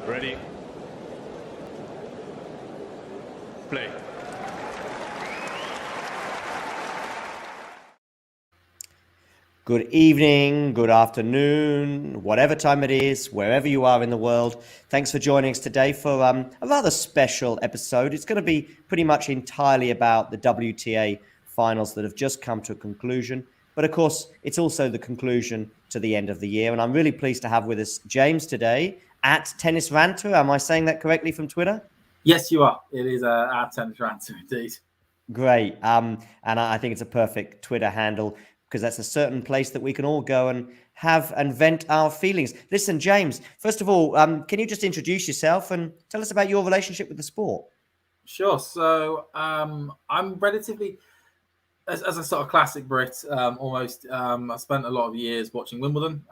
Ready. Play. Good evening, good afternoon, whatever time it is, wherever you are in the world. Thanks for joining us today for a rather special episode. It's going to be pretty much entirely about the WTA Finals that have just come to a conclusion. But of course, it's also the conclusion to the end of the year. And I'm really pleased to have with us James today at Tennis Ranter. Am I saying that correctly from Twitter? Yes, you are. It is our Tennis Ranter indeed. Great. And I think it's a perfect Twitter handle, because that's a certain place that we can all go and have and vent our feelings. Listen, James, first of all, can you just introduce yourself and tell us about your relationship with the sport? Sure. So I'm relatively, as a sort of classic Brit, almost. I spent a lot of years watching Wimbledon.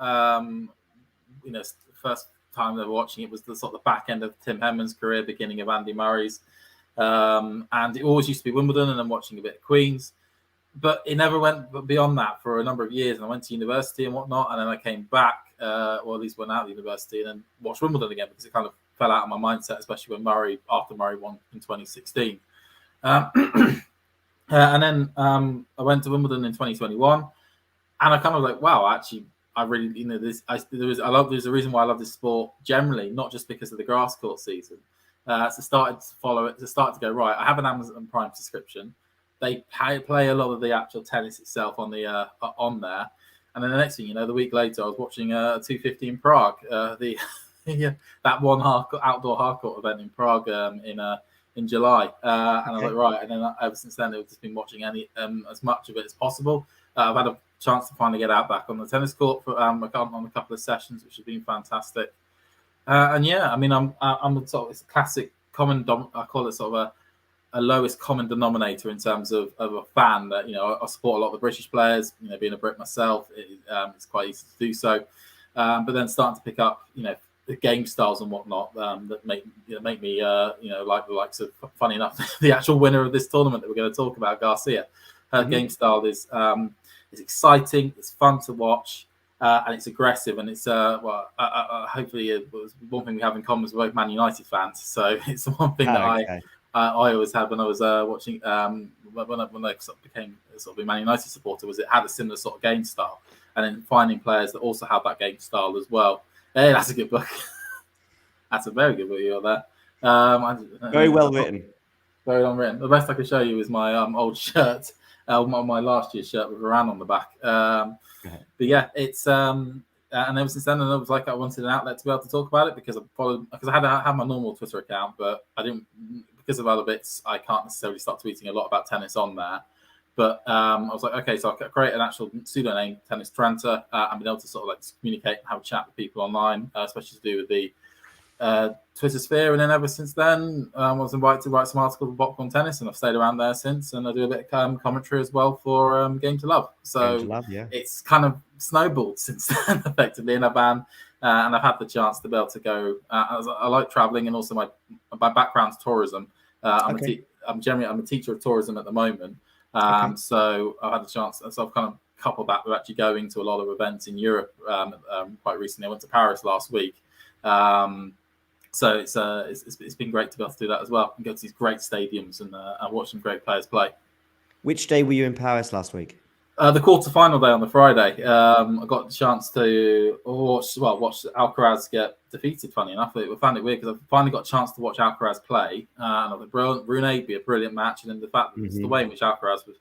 First time they were watching it was the sort of back end of Tim Henman's career, beginning of Andy Murray's. And it always used to be Wimbledon, and then watching a bit of Queen's. But it never went beyond that for a number of years. And I went to university and whatnot. And then I came back, or at least went out of university, and then watched Wimbledon again, because it kind of fell out of my mindset, especially when after Murray won in 2016. And then I went to Wimbledon in 2021. And I kind of like, wow, actually, I really, there's a reason why I love this sport generally, not just because of the grass court season. So started to follow it, started to go, right, I have an Amazon Prime subscription. They play a lot of the actual tennis itself on there, and then the next thing you know, the week later, I was watching 250 in Prague, that one outdoor hardcourt event in Prague in July, and I was like, right, and then ever since then, I've just been watching as much of it as possible. I've had a chance to finally get out back on the tennis court for on a couple of sessions, which have been fantastic. And yeah, I mean, I'm sort of, it's a classic common. I call it sort of a lowest common denominator in terms of a fan that, I support a lot of the British players, being a Brit myself, it's quite easy to do so. But then starting to pick up, the game styles and whatnot that make me, like the likes of, funny enough, the actual winner of this tournament that we're going to talk about, Garcia. Her game style is exciting, it's fun to watch, and it's aggressive, and it's hopefully it was one thing we have in common as both Man United fans. So it's the one thing that I always had when I was watching when I sort of became sort of a Man United supporter, was it had a similar sort of game style, and then finding players that also have that game style as well. Hey, that's a good book. That's a very good book you're there. Very well written. Very well written. The best I can show you is my old shirt, my last year's shirt with Iran on the back. But yeah, it's and ever since then, I was like, I wanted an outlet to be able to talk about it, because I had my normal Twitter account, but I didn't, because of other bits, I can't necessarily start tweeting a lot about tennis on there. But I was like, okay, so I'll create an actual pseudonym, Tennis Tranter, and been able to sort of like communicate and have a chat with people online, especially to do with the Twitter sphere. And then ever since then, I was invited to write some articles for Popcorn Tennis, and I've stayed around there since. And I do a bit of commentary as well for Game to Love. So it's kind of snowballed since then, effectively. And I've had the chance to be able to go. I like traveling, and also my background's tourism. I'm a teacher of tourism at the moment. So I've had a chance. So I've kind of coupled that with actually going to a lot of events in Europe quite recently. I went to Paris last week. So it's been great to be able to do that as well, and go to these great stadiums and watch some great players play. Which day were you in Paris last week? The quarterfinal day on the Friday. I got the chance to watch Alcaraz get defeated. Funny enough, I found it weird, because I finally got a chance to watch Alcaraz play, and I thought Brunei would be a brilliant match. And then the fact that it's the way in which Alcaraz was,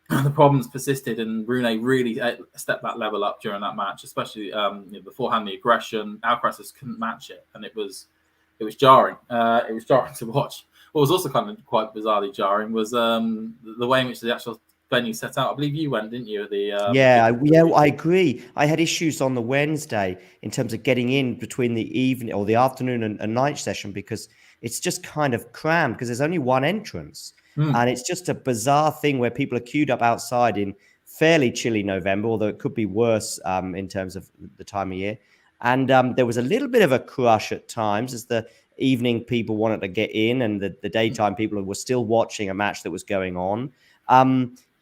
the problems persisted, and Brunei really stepped that level up during that match, especially beforehand, the aggression. Alcaraz just couldn't match it, and it was jarring. It was jarring to watch. What was also kind of quite bizarrely jarring was the way in which the actual venue set out. I believe you went, didn't you? At the I agree. I had issues on the Wednesday in terms of getting in between the evening or the afternoon and night session, because it's just kind of crammed, because there's only one entrance. And it's just a bizarre thing where people are queued up outside in fairly chilly November, although it could be worse in terms of the time of year. And there was a little bit of a crush at times as the evening people wanted to get in, and the daytime people were still watching a match that was going on.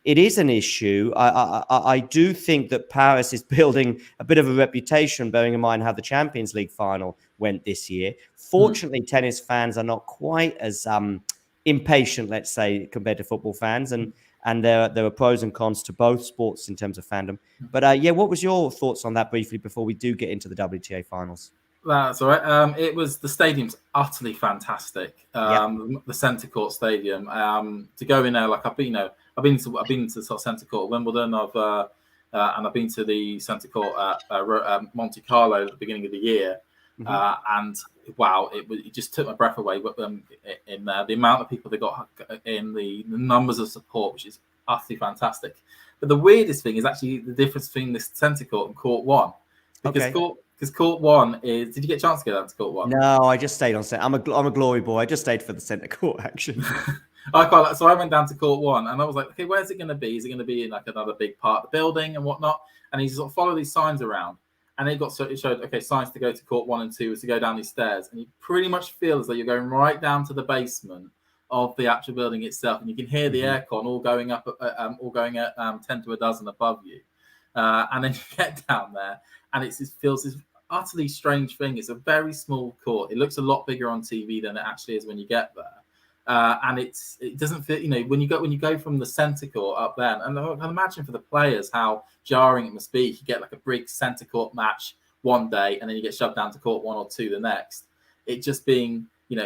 it is an issue. I do think that Paris is building a bit of a reputation, bearing in mind how the Champions League final went this year. Fortunately, tennis fans are not quite as impatient, let's say, compared to football fans, and there are pros and cons to both sports in terms of fandom. But yeah, what was your thoughts on that briefly before we do get into the WTA finals? That's all right. It was the stadium's utterly fantastic. The centre court stadium. To go in there, like I've been to sort of centre court at Wimbledon. And I've been to the centre court at Monte Carlo at the beginning of the year. And wow, it just took my breath away. In the amount of people they got in, the numbers of support, which is utterly fantastic. But the weirdest thing is actually the difference between this centre court and court one, because court one is. Did you get a chance to get down to court one? No, I just stayed on centre. I'm a glory boy. I just stayed for the centre court action. So I went down to court one, and I was like, okay, where's it going to be? Is it going to be in like another big part of the building and whatnot? And you sort of follow these signs around, and it showed okay, signs to go to court 1 and 2 is to go down these stairs, and you pretty much feel as though you're going right down to the basement of the actual building itself, and you can hear the aircon all going up, all going at 10 to a dozen above you, and then you get down there, and it feels this utterly strange thing. It's a very small court. It looks a lot bigger on TV than it actually is when you get there. And it doesn't fit, when you go from the centre court up there, and I can imagine for the players how jarring it must be. You get like a big centre court match one day, and then you get shoved down to court 1 or 2 the next. It just being,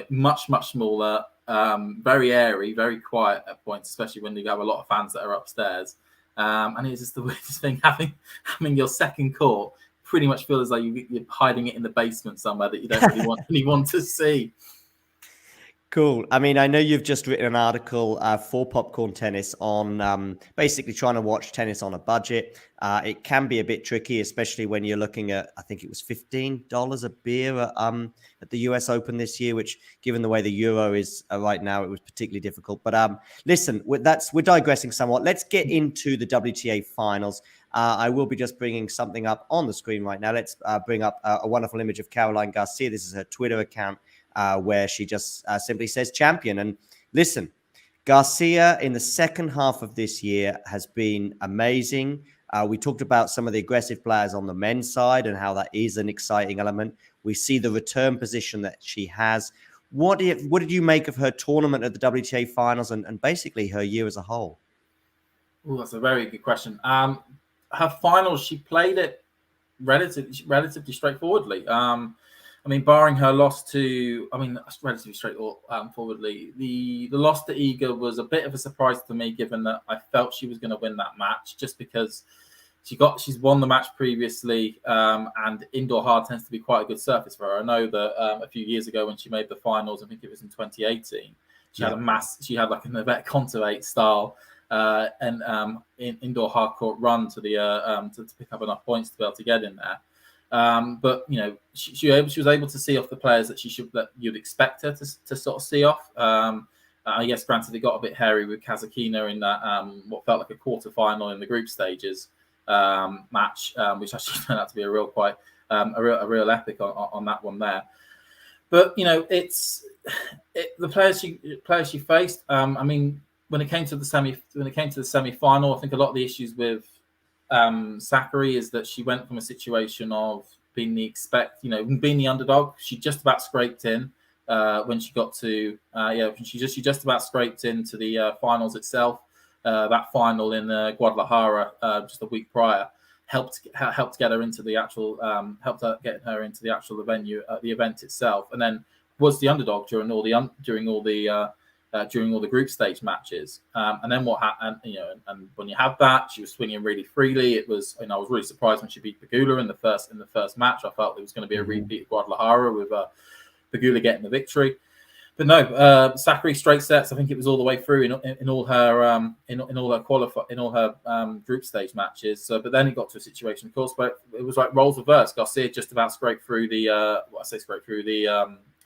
much, much smaller, very airy, very quiet at points, especially when you have a lot of fans that are upstairs. And it's just the weirdest thing having your second court pretty much feel as though you're hiding it in the basement somewhere that you don't really want anyone to see. Cool. I mean, I know you've just written an article for Popcorn Tennis on basically trying to watch tennis on a budget. It can be a bit tricky, especially when you're looking at, I think it was $15 a beer at the US Open this year, which, given the way the euro is right now, it was particularly difficult. But listen, we're digressing somewhat. Let's get into the WTA finals. I will be just bringing something up on the screen right now. Let's bring up a wonderful image of Caroline Garcia. This is her Twitter account. Where she just simply says champion. And listen, Garcia in the second half of this year has been amazing. We talked about some of the aggressive players on the men's side and how that is an exciting element. We see the return position that she has. What did you make of her tournament at the WTA finals and basically her year as a whole? Oh, that's a very good question. Her finals, she played it relatively straightforwardly. Barring her loss to, relatively straightforwardly, the loss to Iga was a bit of a surprise to me, given that I felt she was going to win that match, just because she's won the match previously, and indoor hard tends to be quite a good surface for her. I know that a few years ago when she made the finals, I think it was in 2018, she had like an Yvette Conte style indoor hard court run to the to pick up enough points to be able to get in there. But she was able to see off the players that you'd expect her to sort of see off. I guess, granted, it got a bit hairy with Kasatkina in that what felt like a quarterfinal in the group stages match, which actually turned out to be a real epic on that one there. But the players she faced. When it came to the semi-final, I think a lot of the issues with Sakkari is that she went from a situation of being the underdog. She just about scraped in when she got to she just about scraped into the finals itself. That final in Guadalajara just a week prior helped get her into the actual venue, the event itself, and then was the underdog during all the group stage matches, and then what happened? And when you have that, she was swinging really freely. It was, I was really surprised when she beat Pegula in the first match. I felt it was going to be a repeat of Guadalajara with Pegula getting the victory, but no, Sakkari straight sets. I think it was all the way through in all her group stage matches. So, but then it got to a situation, of course, where it was like roles reversed. Garcia just about scraped through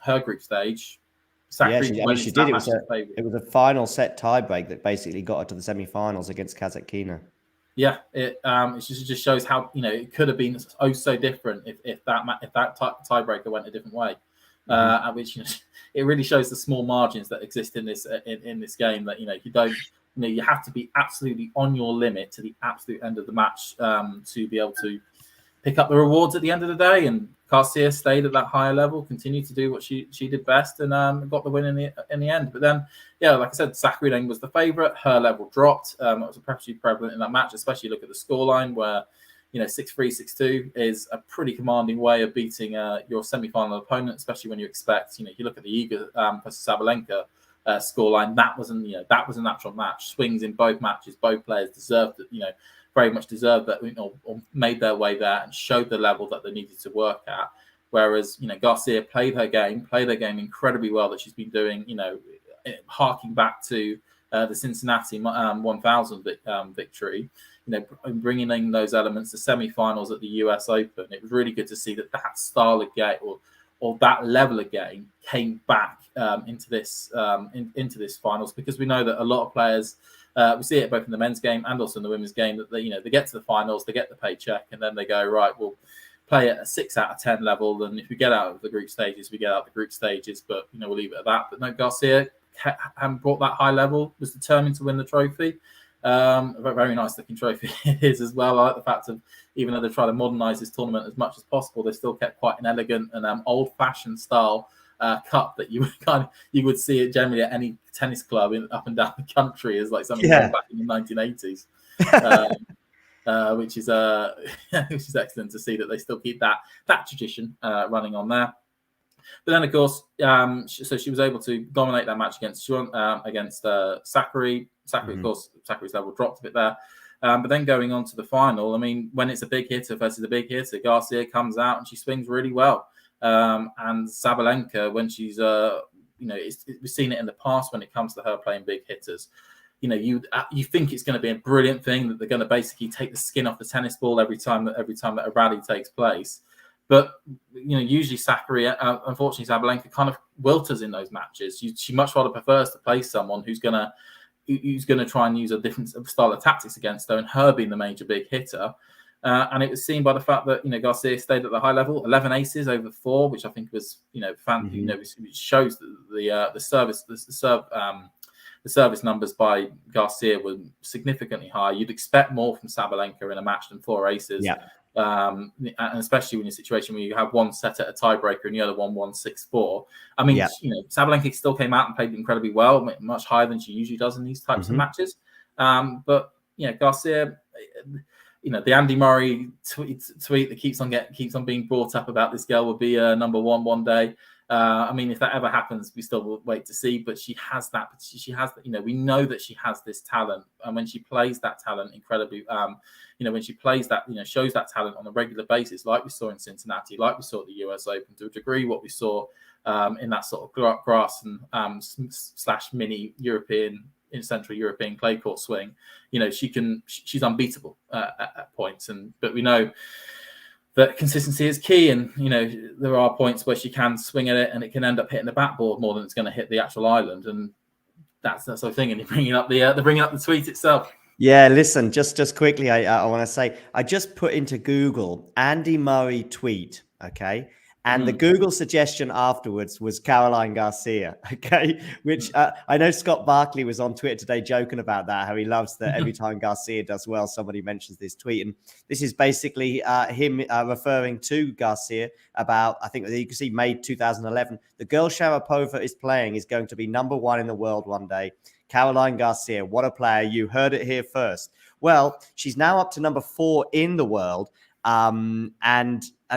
her group stage. Sakkari, she did. It was a final set tiebreak that basically got her to the semi-finals against Kasatkina. Yeah, it just shows how it could have been so different if that tiebreaker went a different way. Which it really shows the small margins that exist in this game. That you you have to be absolutely on your limit to the absolute end of the match to be able to pick up the rewards at the end of the day. And Garcia stayed at that higher level, continued to do what she did best, and got the win in the end. But then, like I said, Sakkari then was the favourite. Her level dropped. It was especially prevalent in that match, especially look at the scoreline where 6-3, 6-2 is a pretty commanding way of beating your semi-final opponent, especially when you expect, you look at the Iga versus Sabalenka scoreline, that was a natural match. Swings in both matches, both players deserved it, very much deserved that, or made their way there and showed the level that they needed to work at. Whereas, Garcia played her game incredibly well that she's been doing, harking back to the Cincinnati 1000 victory, bringing in those elements, the semi-finals at the US Open. It was really good to see that style of game or that level of game came back into this finals, because we know that a lot of players, we see it both in the men's game and also in the women's game, that they get to the finals, they get the paycheck, and then they go, right, we'll play at a 6 out of 10 level, and if we get out of the group stages, we get out of the group stages, but we'll leave it at that. But no, Garcia hadn't brought that high level, was determined to win the trophy. A very nice looking trophy it is as well. I like the fact of, even though they try to modernise this tournament as much as possible, they still kept quite an elegant and old-fashioned style cup that you would see it generally at any tennis club up and down the country, as like something back in the 1980s. Which is excellent to see that they still keep that tradition running on there. But then, of course, so she was able to dominate that match against Sakkari. Sakkari, of course, Sakkari's level dropped a bit there. But then going on to the final, I mean, when it's a big hitter versus a big hitter, Garcia comes out and she swings really well. And Sabalenka, when she's, we've seen it in the past when it comes to her playing big hitters. You think it's going to be a brilliant thing that they're going to basically take the skin off the tennis ball every time that a rally takes place. But usually Sakkari, unfortunately, Sabalenka kind of wilters in those matches. She much rather prefers to play someone who's going to try and use a different style of tactics against her, and her being the major big hitter. And it was seen by the fact that Garcia stayed at the high level, 11 aces over 4, which I think was which shows the service numbers by Garcia were significantly high. You'd expect more from Sabalenka in a match than 4 aces. Yeah. And especially when you're in a situation where you have one set at a tiebreaker and the other one 6-4. I mean, Sabalenka still came out and played incredibly well, much higher than she usually does in these types of matches. But Garcia, the Andy Murray tweet that keeps on being brought up about this girl will be number one day. I mean, if that ever happens, we still will wait to see. But she has that. We know that she has this talent, and when she plays that talent incredibly, when she plays that, shows that talent on a regular basis, like we saw in Cincinnati, like we saw at the US Open, to a degree, what we saw in that sort of grass and / mini European, in Central European clay court swing. She's unbeatable at points, but we know that consistency is key, and there are points where she can swing at it and it can end up hitting the backboard more than it's going to hit the actual island, and that's the sort of thing. And you're bringing up the tweet itself. Yeah, listen, just quickly, I want to say, I just put into Google Andy Murray tweet, okay? And the Google suggestion afterwards was Caroline Garcia, okay? Which I know Scott Barkley was on Twitter today joking about that, how he loves that every time Garcia does well, somebody mentions this tweet. And this is basically him referring to Garcia about, I think you can see May 2011, the girl Sharapova is playing is going to be number 1 in the world one day. Caroline Garcia, what a player. You heard it here first. Well, she's now up to number 4 in the world. And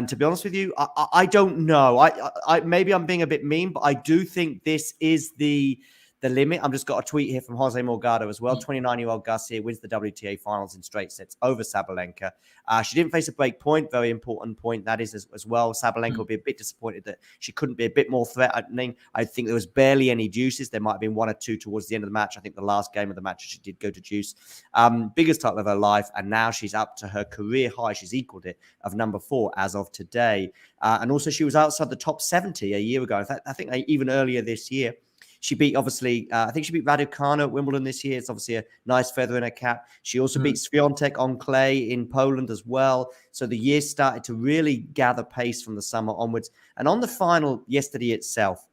to be honest with you, I don't know. I maybe I'm being a bit mean, but I do think this is the limit. I've just got a tweet here from Jose Morgado as well. 29-year-old Garcia wins the WTA Finals in straight sets over Sabalenka. She didn't face a break point. Very important point that is as well. Sabalenka will be a bit disappointed that she couldn't be a bit more threatening. I think there was barely any juices. There might have been 1 or 2 towards the end of the match. I think the last game of the match she did go to juice. Biggest title of her life, and now she's up to her career high. She's equaled it of number 4 as of today. And also she was outside the top 70 a year ago. In fact, I think even earlier this year. She beat, obviously, I think she beat Raducanu at Wimbledon this year. It's obviously a nice feather in her cap. She also beat Swiatek on clay in Poland as well. So the year started to really gather pace from the summer onwards. And on the final yesterday itself,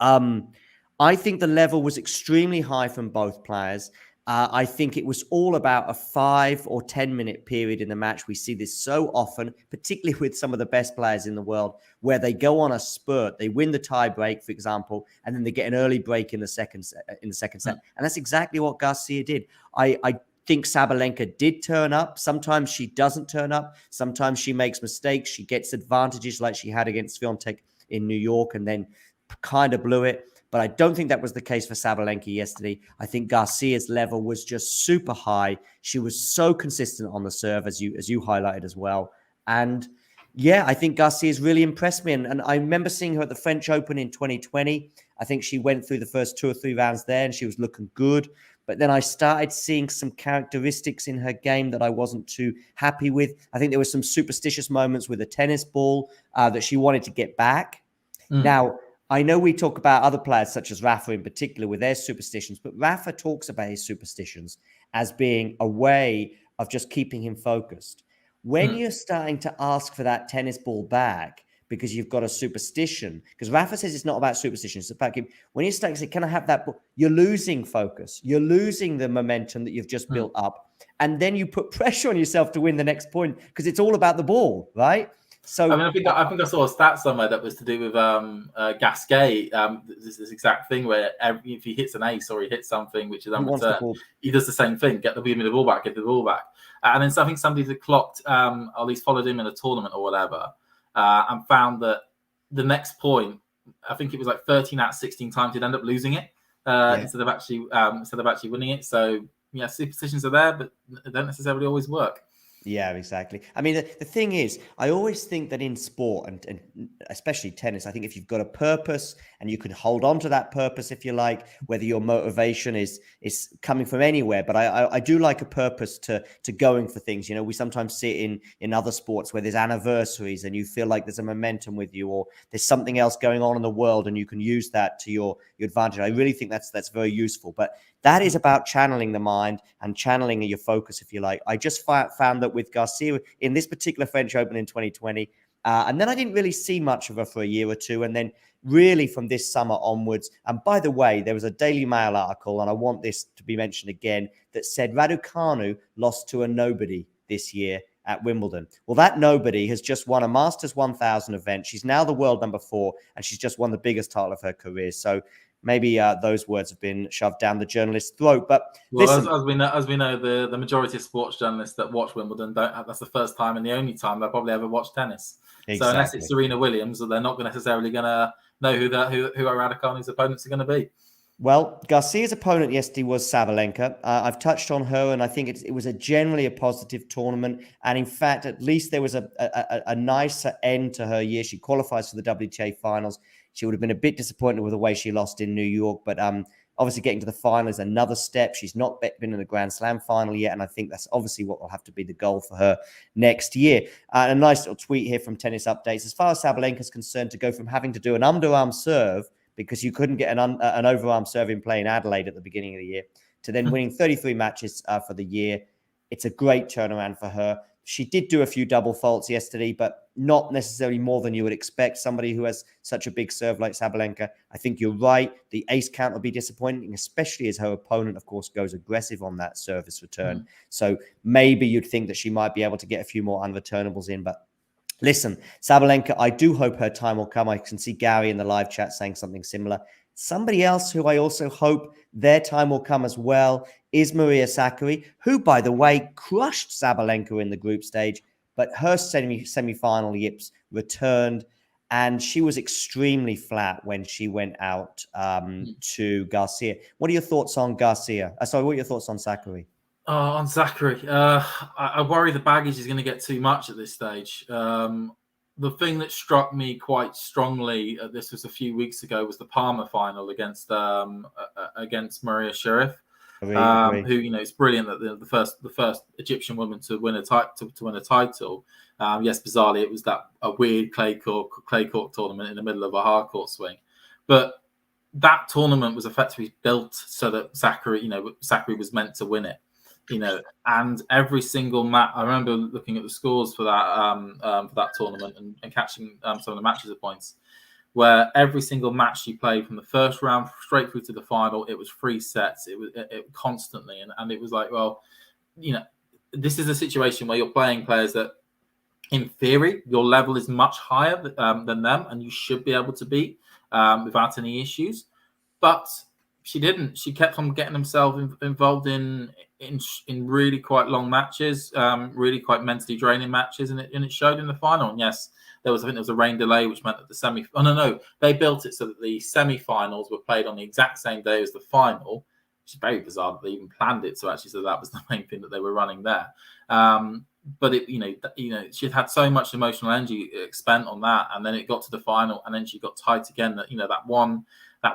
I think the level was extremely high from both players. I think it was all about a 5 or 10 minute period in the match. We see this so often, particularly with some of the best players in the world, where they go on a spurt, they win the tie break, for example, and then they get an early break in the second set. And that's exactly what Garcia did. I think Sabalenka did turn up. Sometimes she doesn't turn up. Sometimes she makes mistakes. She gets advantages like she had against Swiatek in New York and then kind of blew it. But I don't think that was the case for Sabalenka yesterday. I think Garcia's level was just super high. She was so consistent on the serve, as you highlighted as well. And yeah, I think Garcia's really impressed me. And I remember seeing her at the French Open in 2020. I think she went through the first 2 or 3 rounds there and she was looking good. But then I started seeing some characteristics in her game that I wasn't too happy with. I think there were some superstitious moments with a tennis ball that she wanted to get back. Now, I know we talk about other players such as Rafa in particular with their superstitions, but Rafa talks about his superstitions as being a way of just keeping him focused. When you're starting to ask for that tennis ball back because you've got a superstition, because Rafa says it's not about superstition, it's about when you're starting to say, can I have that ball? You're losing focus. You're losing the momentum that you've just built up. And then you put pressure on yourself to win the next point because it's all about the ball, right? So I mean, I think I saw a stat somewhere that was to do with Gasquet. This exact thing where if he hits an ace or he hits something which is unreturned, he does the same thing: give me the ball back, get the ball back. And then I think somebody that clocked, or at least followed him in a tournament or whatever, and found that the next point, I think it was like 13 out of 16 times, he'd end up losing it instead of actually winning it. So yeah, superstitions are there, but they don't necessarily always work. Yeah, exactly. I mean, the thing is, I always think that in sport and especially tennis, I think if you've got a purpose and you can hold on to that purpose, if you like, whether your motivation is coming from anywhere, but I do like a purpose to going for things. You know, we sometimes see it in other sports where there's anniversaries and you feel like there's a momentum with you or there's something else going on in the world and you can use that to your advantage. I really think that's very useful. But that is about channeling the mind and channeling your focus, if you like. I just found that with Garcia in this particular French Open in 2020, and then I didn't really see much of her for a year or two. And then really from this summer onwards, and by the way, there was a Daily Mail article, and I want this to be mentioned again, that said Raducanu lost to a nobody this year at Wimbledon. Well, that nobody has just won a Masters 1000 event. She's now the world number 4, and she's just won the biggest title of her career. So maybe those words have been shoved down the journalist's throat. But listen, as we know, the majority of sports journalists that watch Wimbledon that's the first time and the only time they'll probably ever watch tennis. Exactly. So unless it's Serena Williams, they're not necessarily going to know who Raducanu's opponents are going to be. Well, Garcia's opponent yesterday was Sabalenka. I've touched on her, and I think it was generally a positive tournament. And in fact, at least there was a nicer end to her year. She qualifies for the WTA Finals. She would have been a bit disappointed with the way she lost in New York, but obviously getting to the final is another step. She's not been in a Grand Slam final yet, and I think that's obviously what will have to be the goal for her next year. A nice little tweet here from Tennis Updates. As far as Sabalenka is concerned, to go from having to do an underarm serve because you couldn't get an overarm serve in play in Adelaide at the beginning of the year, to then winning 33 matches for the year, it's a great turnaround for her. She did do a few double faults yesterday, but not necessarily more than you would expect. Somebody who has such a big serve like Sabalenka. I think you're right. The ace count will be disappointing, especially as her opponent, of course, goes aggressive on that service return. So maybe you'd think that she might be able to get a few more unreturnables in. But listen, Sabalenka, I do hope her time will come. I can see Gary in the live chat saying something similar. Somebody else who I also hope their time will come as well is Maria Sakkari, who, by the way, crushed Sabalenka in the group stage, but her semi-final yips returned, and she was extremely flat when she went out to Garcia. What are your thoughts on Garcia? What are your thoughts on Sakkari? On Sakkari, I worry the baggage is going to get too much at this stage. The thing that struck me quite strongly, this was a few weeks ago, was the Palmer final against Maria Sharif, who it's brilliant that the first Egyptian woman to win a title. Yes, bizarrely, it was a weird clay court tournament in the middle of a hard court swing, but that tournament was effectively built so that Sakkari was meant to win it. And every single match, I remember looking at the scores for that tournament and catching some of the matches at points. where every single match she played from the first round straight through to the final, it was 3 sets. It was constantly, and it was like, well, this is a situation where you're playing players that, in theory, your level is much higher than them, and you should be able to beat without any issues. But she didn't. She kept on getting herself involved in really quite long matches, really quite mentally draining matches, and it showed in the final. And yes, I think there was a rain delay, which meant that the semi. Oh no, they built it so that the semi-finals were played on the exact same day as the final, which is very bizarre that they even planned it. So that was the main thing that they were running there. But she had so much emotional energy spent on that, and then it got to the final, and then she got tight again. That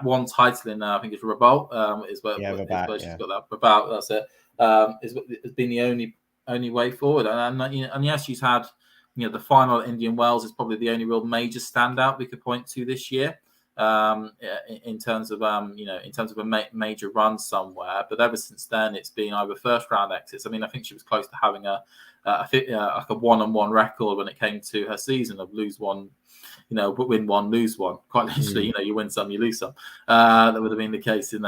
one title in I think it's Rabat is where she's got that Rabat. That's it. Has been the only way forward, and yes, she's had the final at Indian Wells is probably the only real major standout we could point to this year. In terms of a major run somewhere, but ever since then it's been either first round exits. I mean, I think she was close to having a 1-on-1 record when it came to her season of lose one, win one, lose one. Quite literally, you win some, you lose some. That would have been the case in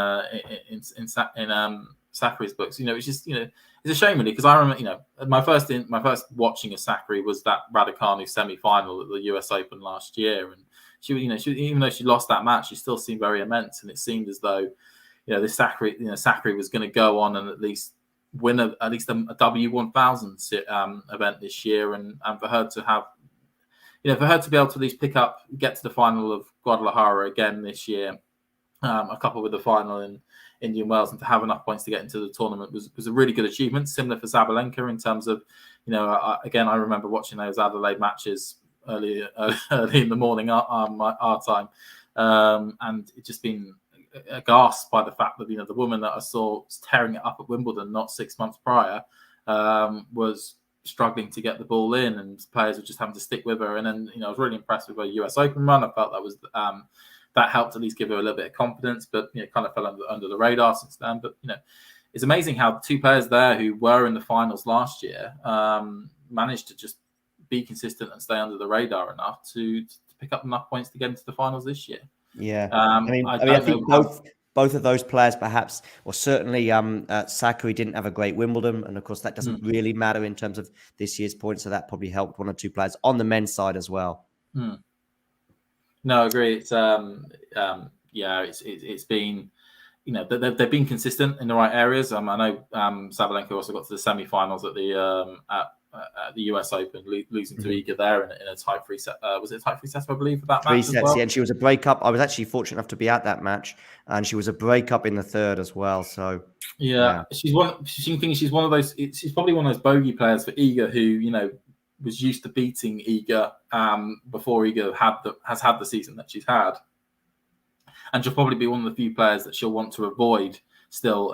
Sakkari's books. It's just it's a shame really, because I remember my first watching of Sakkari was that Raducanu semi-final at the US Open last year, and she even though she lost that match, she still seemed very immense, and it seemed as though this Sakkari was going to go on and at least win a W1000 event this year, and for her to have for her to be able to at least get to the final of Guadalajara again this year, a couple with the final in Indian Wells, and to have enough points to get into the tournament was a really good achievement. Similar for Sabalenka in terms of again, I remember watching those Adelaide matches early in the morning our time, and it just been aghast by the fact that the woman that I saw tearing it up at Wimbledon not 6 months prior was struggling to get the ball in, and players were just having to stick with her. And then I was really impressed with her US Open run. I felt that was that helped at least give her a little bit of confidence, but kind of fell under the radar since then. But it's amazing how 2 players there who were in the finals last year managed to just be consistent and stay under the radar enough to pick up enough points to get into the finals this year. Yeah, I think both of those players, perhaps, or certainly Sakkari didn't have a great Wimbledon, and of course that doesn't really matter in terms of this year's points. So that probably helped 1 or 2 players on the men's side as well. No, I agree. It's it's been they've been consistent in the right areas. I know Sabalenka also got to the semi-finals at the US Open, losing to Iga there in a tight 3 set. Was it a tight 3 sets, I believe, for that match? 3 sets, yeah. And she was a breakup. I was actually fortunate enough to be at that match, and she was a breakup in the third as well. So she's one of those. She's probably one of those bogey players for Iga who was used to beating Iga before Iga has had the season that she's had, and she'll probably be one of the few players that she'll want to avoid still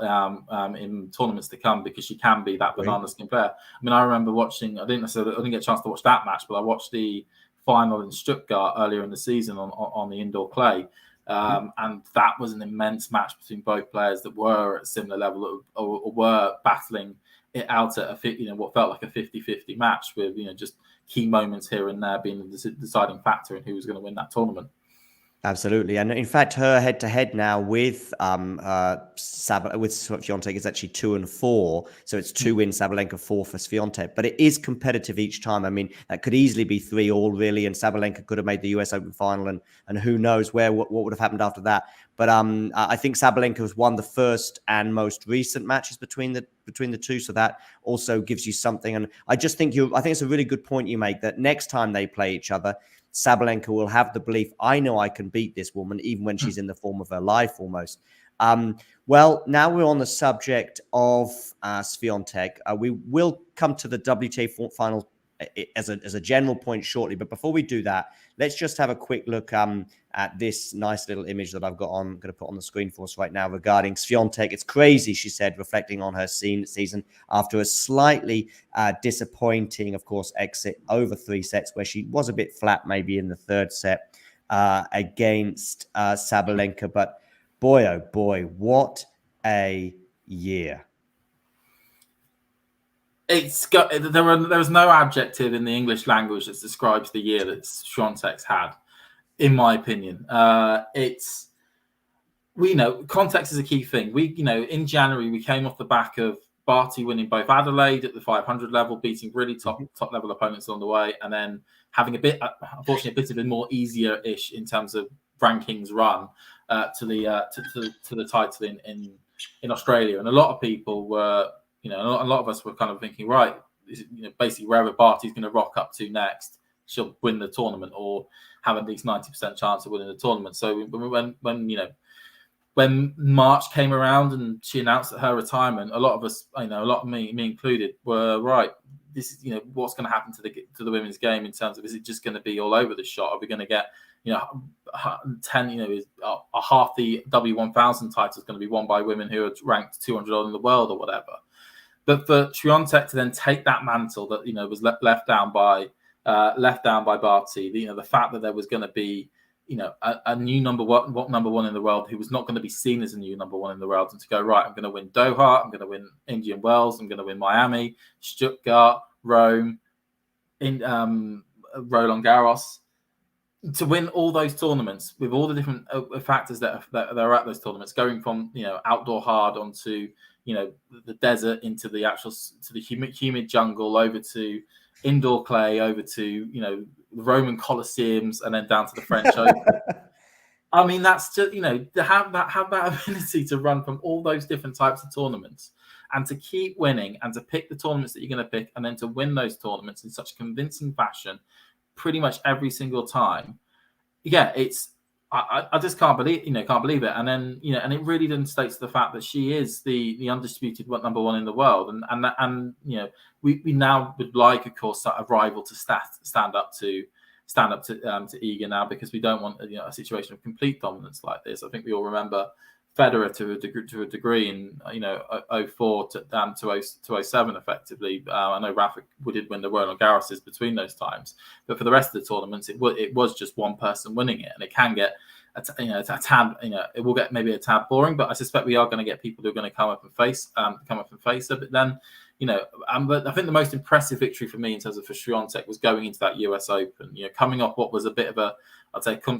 in tournaments to come, because she can be that banana skin player. I mean, I remember watching. I didn't get a chance to watch that match, but I watched the final in Stuttgart earlier in the season on the indoor clay, and that was an immense match between both players that were at a similar level or were battling it out at what felt like a 50-50 match with just key moments here and there being the deciding factor in who was going to win that tournament. Absolutely, and in fact, her head-to-head now with Swiatek is actually 2-4. So it's 2 wins Sabalenka, 4 for Swiatek. But it is competitive each time. I mean, that could easily be 3-3 really, and Sabalenka could have made the US Open final, and who knows what would have happened after that. But I think Sabalenka has won the first and most recent matches between the two, so that also gives you something. And I just think I think it's a really good point you make, that next time they play each other, Sabalenka will have the belief, I know I can beat this woman, even when she's in the form of her life almost. Well, now we're on the subject of Swiatek. We will come to the WTA Finals as a general point shortly. But before we do that, let's just have a quick look at this nice little image that I've got on. I'm going to put on the screen for us right now regarding Swiatek. It's crazy, she said, reflecting on her season after a slightly disappointing, of course, exit over 3 sets, where she was a bit flat maybe in the third set against Sabalenka. But boy, oh boy, what a year. There was no adjective in the English language that describes the year that Swiatek's had. in my opinion. Context is a key thing. In January, we came off the back of Barty winning both Adelaide at the 500 level, beating really top level opponents along the way, and then having unfortunately, a bit of a more easier-ish in terms of rankings run to the title in Australia. And a lot of people were, a lot of us were kind of thinking, right, basically wherever Barty's going to rock up to next, she'll win the tournament or have at least 90% chance of winning the tournament. So when March came around and she announced her retirement, a lot of us, a lot of me included, were right. This is, what's going to happen to the women's game in terms of, is it just going to be all over the shot? Are we going to get, 10, half the W1000 title is going to be won by women who are ranked 200 in the world or whatever? But for Swiatek to then take that mantle that was left down by Barty, the fact that there was going to be a new number one in the world who was not going to be seen as a new number one in the world, and to go, right, I'm going to win Doha, I'm going to win Indian Wells, I'm going to win Miami, Stuttgart, Rome, Roland Garros, to win all those tournaments with all the different factors that are at those tournaments, going from outdoor hard onto the desert, into the humid jungle, over to indoor clay, over to the Roman Colosseums, and then down to the French Open. I mean, that's just to have that ability to run from all those different types of tournaments, and to keep winning, and to pick the tournaments that you're going to pick, and then to win those tournaments in such convincing fashion, pretty much every single time. Yeah, I just can't believe it. And then and it really demonstrates the fact that she is the undisputed number one in the world, and we now would like, of course, a rival to stand up to Iga now, because we don't want a situation of complete dominance like this. I think we all remember Federer to a degree in 04 to 07 effectively. I know Rafa did win the Roland Garros between those times, but for the rest of the tournaments, it was just one person winning it, and it can get it will get maybe a tad boring. But I suspect we are going to get people who are going to come up and face her. But then but I think the most impressive victory for me in terms of for Swiatek was going into that US Open. Coming off what was a bit of a, I'd say, cum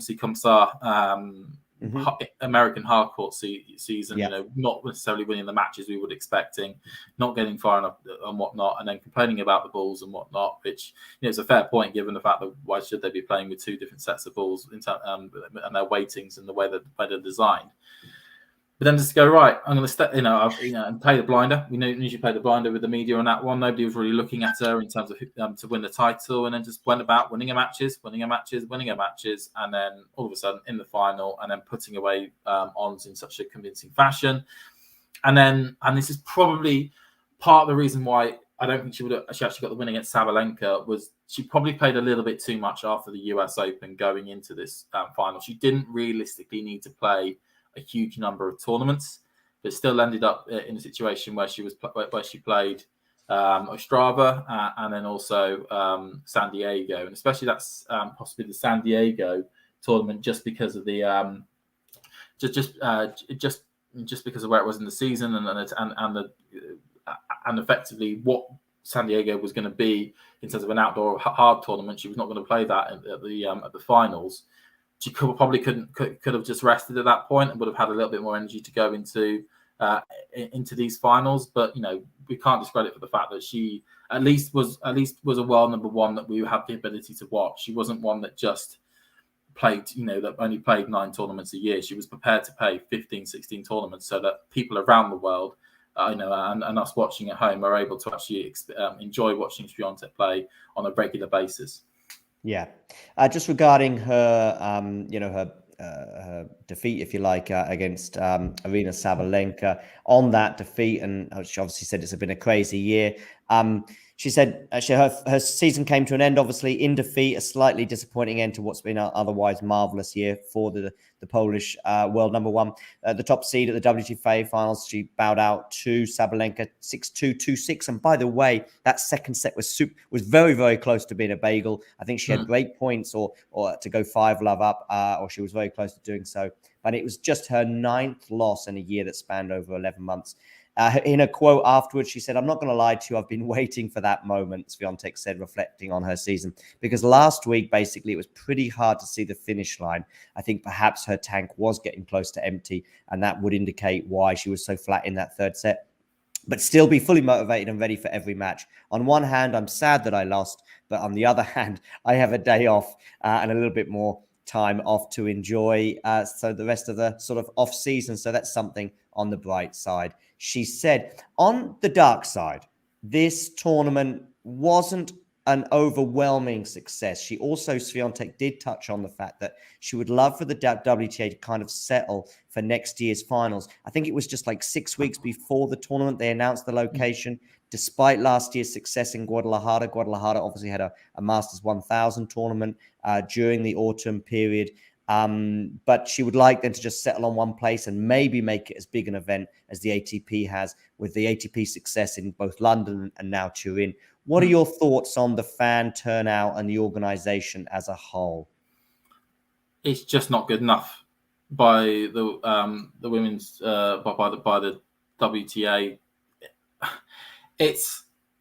American hardcourt season, not necessarily winning the matches we were expecting, not getting far enough and whatnot, and then complaining about the balls and whatnot, which is a fair point given the fact that why should they be playing with two different sets of balls and their weightings and the way that they're designed. But then just to go, right, I'm going to step, and play the blinder. We usually play the blinder with the media on that one. Nobody was really looking at her in terms of to win the title, and then just went about winning her matches, and then all of a sudden in the final, and then putting away Ons in such a convincing fashion. And this is probably part of the reason why I don't think she actually got the win against Sabalenka, was she probably played a little bit too much after the US Open going into this final. She didn't realistically need to play a huge number of tournaments, but still ended up in a situation where she played Ostrava and then also San Diego, and especially that's possibly the San Diego tournament, just because of the just because of where it was in the season and effectively what San Diego was going to be in terms of an outdoor hard tournament. She was not going to play that at the finals. She could have just rested at that point and would have had a little bit more energy to go into these finals. But we can't discredit for the fact that she at least was a world number one that we had the ability to watch. She wasn't one that just played, that only played 9 tournaments a year. She was prepared to play 15, 16 tournaments so that people around the world, and us watching at home, are able to actually enjoy watching Swiatek play on a regular basis. Yeah, just regarding her, her defeat, if you like, against Aryna Sabalenka. On that defeat, and she obviously said it's been a crazy year. She said her season came to an end, obviously, in defeat, a slightly disappointing end to what's been an otherwise marvellous year for the Polish world number one. The top seed at the WTA Finals, she bowed out to Sabalenka 6-2, 2-6. And by the way, that second set was very, very close to being a bagel. I think she had great points or to go 5-love up, or she was very close to doing so. But it was just her 9th loss in a year that spanned over 11 months. In a quote afterwards, she said, "I'm not going to lie to you, I've been waiting for that moment," Swiatek said, reflecting on her season. Because last week, basically, it was pretty hard to see the finish line. I think perhaps her tank was getting close to empty, and that would indicate why she was so flat in that third set. But still be fully motivated and ready for every match. On one hand, I'm sad that I lost, but on the other hand, I have a day off and a little bit more time off to enjoy. So the rest of the sort of off season. So that's something on the bright side. She said, on the dark side, this tournament wasn't an overwhelming success. She also, Swiatek did touch on the fact that she would love for the WTA to kind of settle for next year's finals. I think it was just like 6 weeks before the tournament, they announced the location. Despite last year's success in Guadalajara, Guadalajara obviously had a Masters 1000 tournament during the autumn period. But she would like them to just settle on one place and maybe make it as big an event as the ATP has, with the ATP success in both London and now Turin. What are your thoughts on the fan turnout and the organization as a whole? It's just not good enough by the women's by the WTA.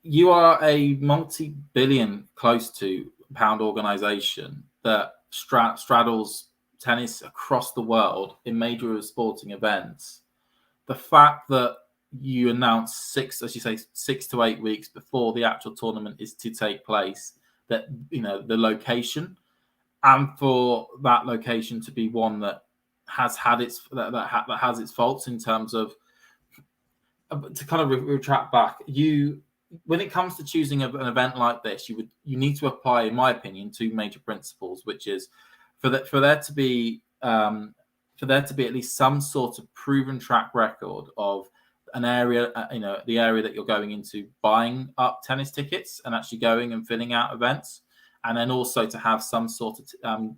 You are a multi-billion, close to pound organization that straddles tennis across the world in major sporting events. The fact that you announce 6 to 8 weeks before the actual tournament is to take place, that the location, and for that location to be one that has had its that has its faults in terms of, to kind of retract back, when it comes to choosing an event like this, you need to apply, in my opinion, 2 major principles, which is for there to be at least some sort of proven track record of an area, the area that you're going into, buying up tennis tickets and actually going and filling out events, and then also to have some sort of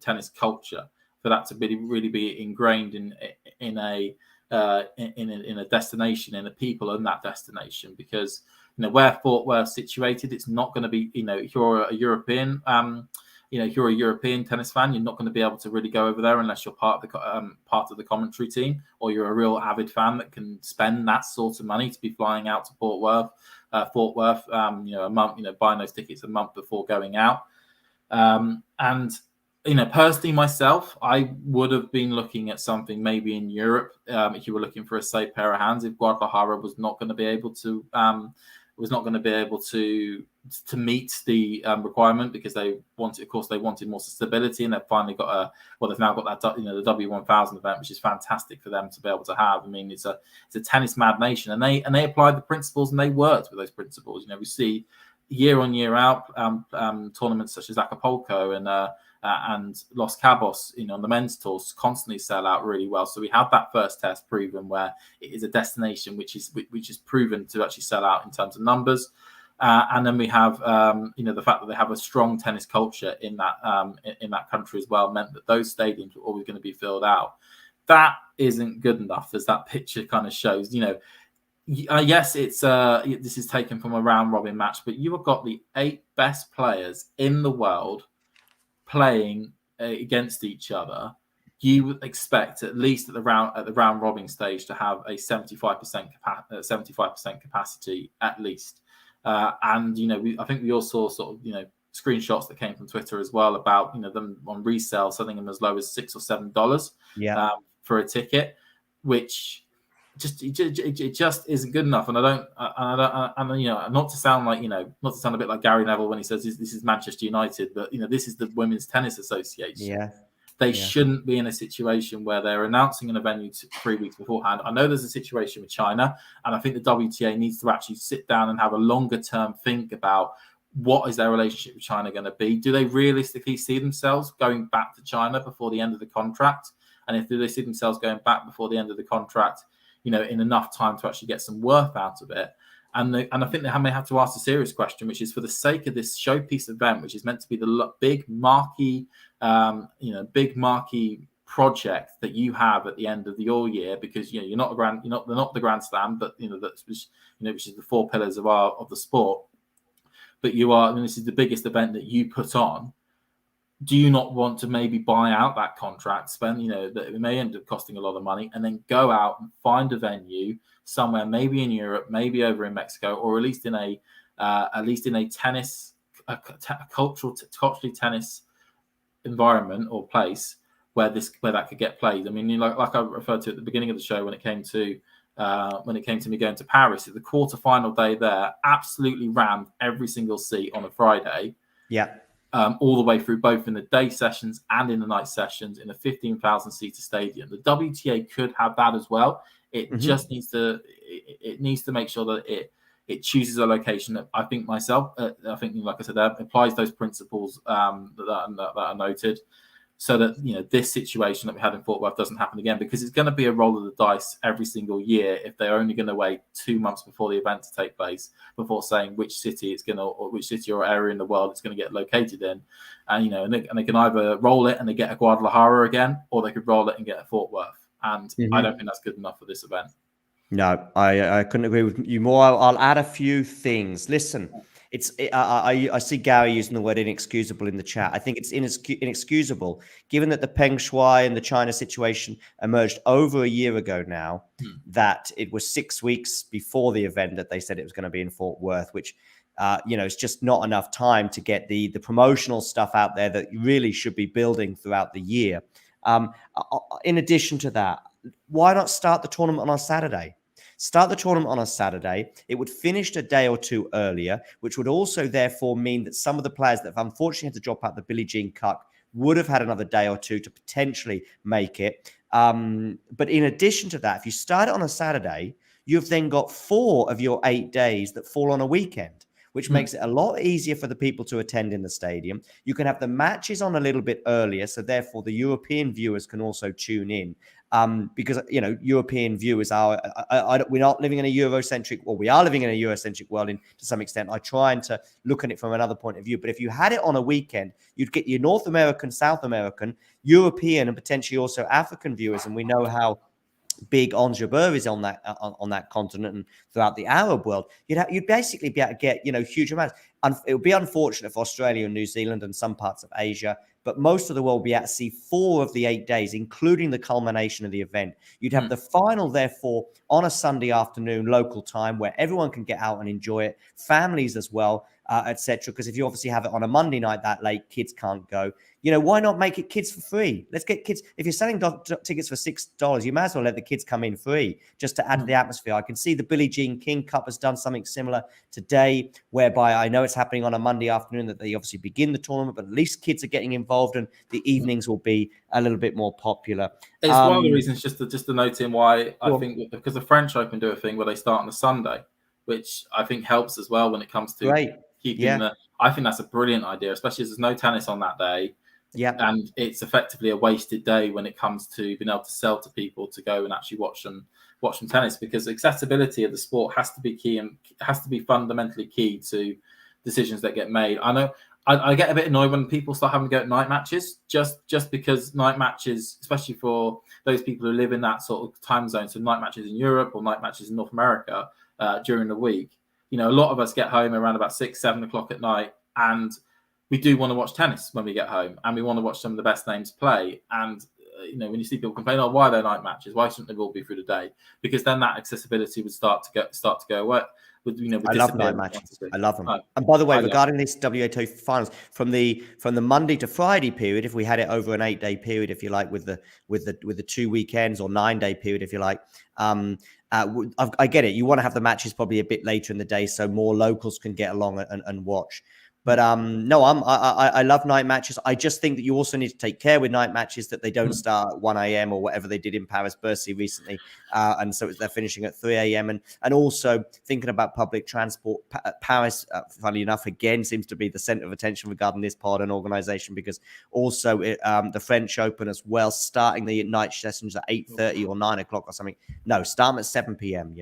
tennis culture, for that to really be ingrained in a destination, in the people in that destination. Because where Fort Worth's situated, it's not going to be, if you're a European if you're a European tennis fan, you're not going to be able to really go over there unless you're part of the commentary team, or you're a real avid fan that can spend that sort of money to be flying out to Fort Worth, a month, buying those tickets a month before going out. And personally myself, I would have been looking at something maybe in Europe, if you were looking for a safe pair of hands, if Guadalajara was not going to be able to meet the requirement, because they wanted more stability, and they've finally got they've now got that, the W1000 event, which is fantastic for them to be able to have. I mean, it's a tennis mad nation, and they applied the principles and they worked with those principles. We see year on year out tournaments such as Acapulco and Los Cabos, on the men's tours, constantly sell out really well. So we have that first test proven, where it is a destination which is proven to actually sell out in terms of numbers. And then we have, the fact that they have a strong tennis culture in that country as well, meant that those stadiums were always going to be filled out. That isn't good enough, as that picture kind of shows. Yes, this is taken from a round robin match, but you have got the 8 best players in the world playing against each other. You would expect, at least at the round robin stage, to have a 75% capacity at least. And I think we all saw sort of screenshots that came from Twitter as well about them on resale selling them as low as $6 or $7 for a ticket, which it just isn't good enough. And not to sound a bit like Gary Neville when he says this is Manchester United, but this is the Women's Tennis Association. Yeah. They shouldn't be in a situation where they're announcing a venue 3 weeks beforehand. I know there's a situation with China, and I think the WTA needs to actually sit down and have a longer term think about what is their relationship with China going to be. Do they realistically see themselves going back to China before the end of the contract? And if they see themselves going back before the end of the contract, in enough time to actually get some worth out of it? And I think they may have to ask a serious question, which is, for the sake of this showpiece event, which is meant to be the big marquee project that you have at the end of your year, because they're not the Grand Slam, but which is the 4 pillars of the sport. But this is the biggest event that you put on. Do you not want to maybe buy out that contract, spend, that it may end up costing a lot of money, and then go out and find a venue, somewhere, maybe in Europe, maybe over in Mexico, or at least in a tennis, culturally tennis environment or place where that could get played. I mean, like I referred to at the beginning of the show when it came to me going to Paris, the quarterfinal day there absolutely rammed every single seat on a Friday. Yeah. All the way through, both in the day sessions and in the night sessions, in a 15,000 seater stadium. The WTA could have that as well. It just needs to make sure that it chooses a location that I think, like I said, that applies those principles that are noted, so that this situation that we had in Fort Worth doesn't happen again, because it's going to be a roll of the dice every single year if they're only going to wait 2 months before the event to take place before saying which city or area in the world it's going to get located in, and they can either roll it and they get a Guadalajara again, or they could roll it and get a Fort Worth, and I don't think that's good enough for this event. No, I couldn't agree with you more. I'll add a few things. Listen, I see Gary using the word inexcusable in the chat. I think it's inexcusable, given that the Peng Shuai and the China situation emerged over a year ago now, that it was 6 weeks before the event that they said it was going to be in Fort Worth, which, it's just not enough time to get the promotional stuff out there that you really should be building throughout the year. In addition to that, why not start the tournament on a Saturday? Start the tournament on a Saturday. It would finish a day or two earlier, which would also therefore mean that some of the players that have unfortunately had to drop out the Billie Jean Cup would have had another day or two to potentially make it. But in addition to that, if you start it on a Saturday, you've then got 4 of your 8 days that fall on a weekend, which makes it a lot easier for the people to attend in the stadium. You can have the matches on a little bit earlier, so therefore the European viewers can also tune in. Because European viewers we're not living in a Eurocentric, or we are living in a Eurocentric world to some extent. I try to look at it from another point of view. But if you had it on a weekend, you'd get your North American, South American, European, and potentially also African viewers. And we know how big Ons Jabeur is on that continent and throughout the Arab world. You'd basically be able to get huge amounts. It would be unfortunate for Australia and New Zealand and some parts of Asia, but most of the world will be able to see 4 of the 8 days, including the culmination of the event. You'd have the final, therefore, on a Sunday afternoon, local time, where everyone can get out and enjoy it, families as well, etc. Because if you obviously have it on a Monday night that late, kids can't go. Why not make it kids for free? Let's get kids. If you're selling tickets for $6, you might as well let the kids come in free, just to add to the atmosphere. I can see the Billie Jean King Cup has done something similar today, whereby I know it's happening on a Monday afternoon that they obviously begin the tournament, but at least kids are getting involved and the evenings will be a little bit more popular. It's one of the reasons, just to note in why I think, because the French Open do a thing where they start on a Sunday, which I think helps as well when it comes to keeping I think that's a brilliant idea, especially as there's no tennis on that day. Yeah, and it's effectively a wasted day when it comes to being able to sell to people to go and actually watch them tennis, because accessibility of the sport has to be key and has to be fundamentally key to decisions that get made. I know I get a bit annoyed when people start having to go at night matches, just because night matches, especially for those people who live in that sort of time zone, so night matches in Europe or night matches in North America during the week. A lot of us get home around about 6-7 o'clock at night, and we do want to watch tennis when we get home, and we want to watch some of the best names play. And when you see people complain, "Oh, why are there night matches? Why shouldn't they all be through the day?" Because then that accessibility would start to go away. I love night matches. I love them. And by the way, regarding this WTA Finals, from the Monday to Friday period, if we had it over an 8-day period, if you like, with the 2 weekends, or 9-day period, if you like. I get it. You want to have the matches probably a bit later in the day, so more locals can get along and watch. But no, I love night matches. I just think that you also need to take care with night matches that they don't start at 1 a.m. or whatever they did in Paris Bercy recently, and so they're finishing at 3 a.m. and also thinking about public transport. Paris, funny enough, again seems to be the center of attention regarding this part of an organization, because also the French Open as well, starting the night sessions at 8:30 or 9 o'clock or something. No, start at 7 p.m.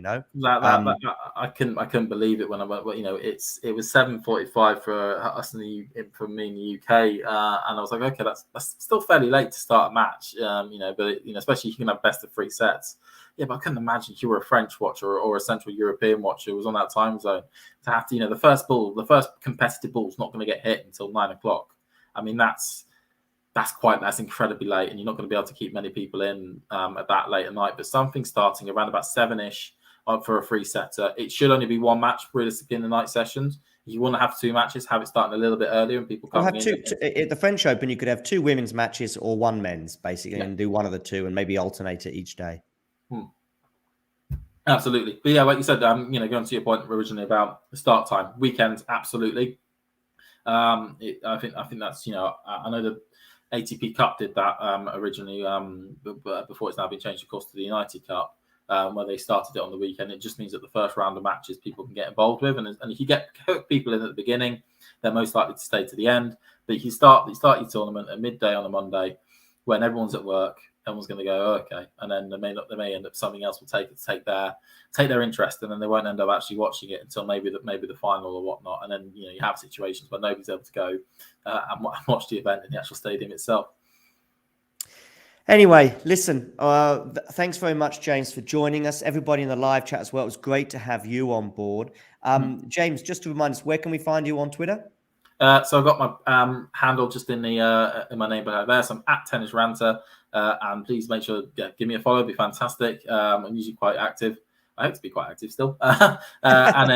I couldn't believe it when I went. It was 7:45 for us for me in the UK, and I was like, okay, that's still fairly late to start a match, but especially if you can have best of 3 sets. Yeah, but I couldn't imagine if you were a French watcher or a Central European watcher who was on that time zone to have to, the first competitive ball is not going to get hit until 9 o'clock. I mean, that's incredibly late, and you're not going to be able to keep many people in at that late at night. But something starting around about 7ish for a 3-setter. It should only be one match realistically in the night sessions. If you want to have 2 matches, have it starting a little bit earlier and people coming in. At the French Open, you could have 2 women's matches or 1 men's, basically, and do one of the 2 and maybe alternate it each day. Absolutely. But yeah, like you said, going to your point originally about the start time, weekends, absolutely. I think that's, I know the ATP Cup did that originally, before it's now been changed, of course, to the United Cup, where they started it on the weekend. It just means that the first round of matches people can get involved with, and if you get people in at the beginning, they're most likely to stay to the end. But if you start your tournament at midday on a Monday, when everyone's at work, everyone's going to go, oh, okay, and then they may end up something else will take their interest, and then they won't end up actually watching it until maybe the final or whatnot. And then you have situations where nobody's able to go and watch the event in the actual stadium itself. Anyway, listen, thanks very much, James, for joining us. Everybody in the live chat as well. It was great to have you on board. James, just to remind us, where can we find you on Twitter? So I've got my handle just in my name there. So I'm at Tennis Ranter, and please make sure give me a follow. It'd be fantastic. I'm usually quite active. I hope to be quite active still. And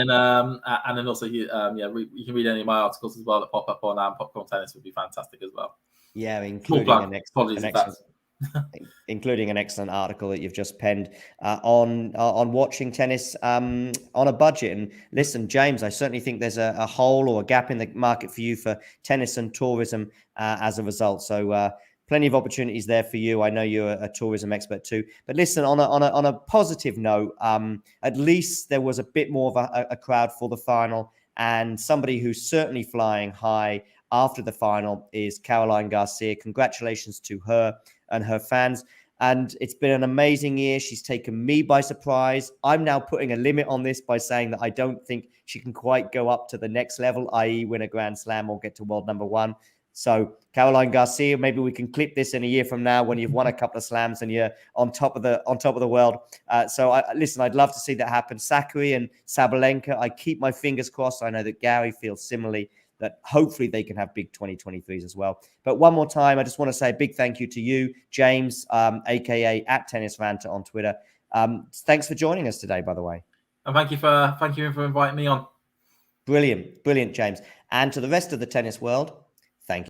then also you can read any of my articles as well that pop up on Popcorn Tennis would be fantastic as well. Yeah, including an excellent article that you've just penned on watching tennis on a budget. And listen, James, I certainly think there's a hole or a gap in the market for you for tennis and tourism as a result. So plenty of opportunities there for you. I know you're a tourism expert too. But listen, on a positive note, at least there was a bit more of a crowd for the final, and somebody who's certainly flying high after the final is Caroline Garcia. Congratulations to her and her fans. And it's been an amazing year. She's taken me by surprise. I'm now putting a limit on this by saying that I don't think she can quite go up to the next level, i.e. win a Grand Slam or get to world number 1. So Caroline Garcia, maybe we can clip this in a year from now when you've won a couple of slams and you're on top of the world. Listen, I'd love to see that happen. Sakkari and Sabalenka, I keep my fingers crossed. I know that Gary feels similarly, that hopefully they can have big 2023s as well. But one more time, I just want to say a big thank you to you, James, aka at Tennis Ranter on Twitter. Thanks for joining us today, by the way. And thank you for inviting me on. Brilliant, James. And to the rest of the tennis world,